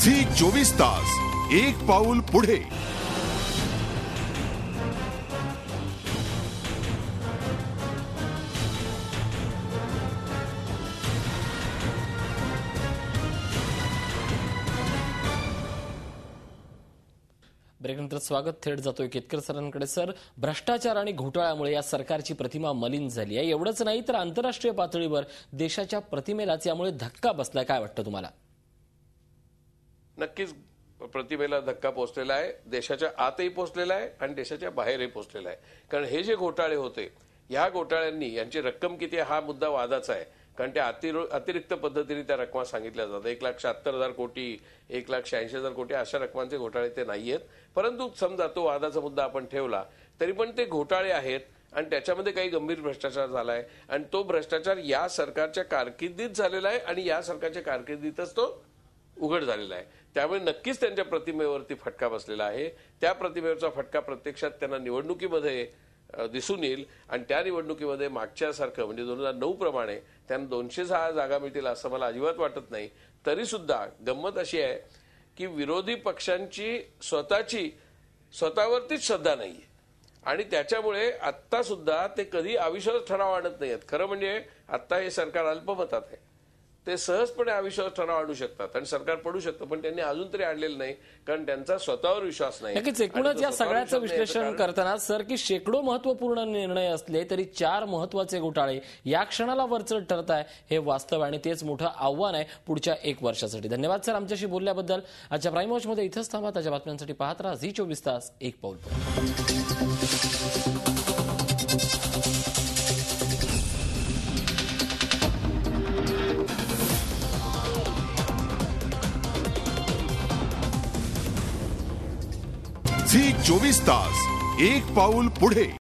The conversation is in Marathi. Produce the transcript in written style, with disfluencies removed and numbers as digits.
झी 24 तास एक पाऊल पुढे। ब्रेकनंतर स्वागत थेट जातोय केतकर सरांकडे। सर, भ्रष्टाचार आणि घोटाळ्यामुळे या सरकारची प्रतिमा मलिन झाली आहे। एवढंच नाही तर आंतरराष्ट्रीय पातळीवर देशाच्या प्रतिमेलाच यामुळे धक्का बसलाय। काय वाटतं तुम्हाला? नक्कीच प्रतिमेला धक्का पोहोचलेला आहे, देशाच्या आतही पोहोचलेला आहे आणि देशाच्या बाहेरही पोहोचलेला आहे। कारण हे जे घोटाळे होते, या घोटाळ्यांनी यांची रक्कम किती हा मुद्दा वादाचा आहे। कारण त्या अतिरिक्त पद्धतीने त्या रकमा सांगितल्या जातात। 1,76,000 कोटी, 1,86,000 कोटी अशा रकमांचे घोटाळे ते नाहीयेत। परंतु समजा तो वादाचा मुद्दा आपण ठेवला तरी पण ते घोटाळे आहेत आणि त्याच्यामध्ये काही गंभीर भ्रष्टाचार झालाय आणि तो भ्रष्टाचार या सरकारच्या कारकिर्दीत झालेला आहे आणि या सरकारच्या कारकिर्दीतच तो उघड झालेला आहे। त्यामुळे नक्कीच त्यांच्या प्रतिमेवरती फटका बसलेला आहे। त्या प्रतिमेवरचा फटका प्रत्यक्षात त्यांना निवडणुकीमध्ये दिसून येईल आणि त्या निवडणुकीमध्ये मागच्यासारखं म्हणजे 2009 प्रमाणे त्यांना 206 जागा मिळतील असं मला अजिबात वाटत नाही। तरी सुद्धा गंमत अशी आहे की विरोधी पक्षांची स्वतःवरतीच श्रद्धा नाहीये आणि त्याच्यामुळे आता सुद्धा ते कधी अविश्वास ठराव आणत नाहीत। खरं म्हणजे आता हे सरकार अल्पमतात आहे, ते सहजपणे अविश्वास ठराव आणू शकतात आणि सरकार पडू शकतं, पण त्यांनी अजून तरी आणलेलं नाही कारण त्यांचा स्वतःवर विश्वास नाही। नक्कीच एकूणच या सगळ्याचं विश्लेषण करताना सर की शेकडो महत्वपूर्ण निर्णय असले तरी 4 महत्वाचे घोटाळे या क्षणाला वरचढ ठरत आहे हे वास्तव आणि तेच मोठं आव्हान आहे पुढच्या 1 वर्षासाठी। धन्यवाद सर आमच्याशी बोलल्याबद्दल। आजच्या प्राईम वॉचमध्ये इथंच थांबा। ताज्या बातम्यांसाठी पाहत राहा झी 24 तास एक पाऊल झी 24 तास एक पाऊल पुढे।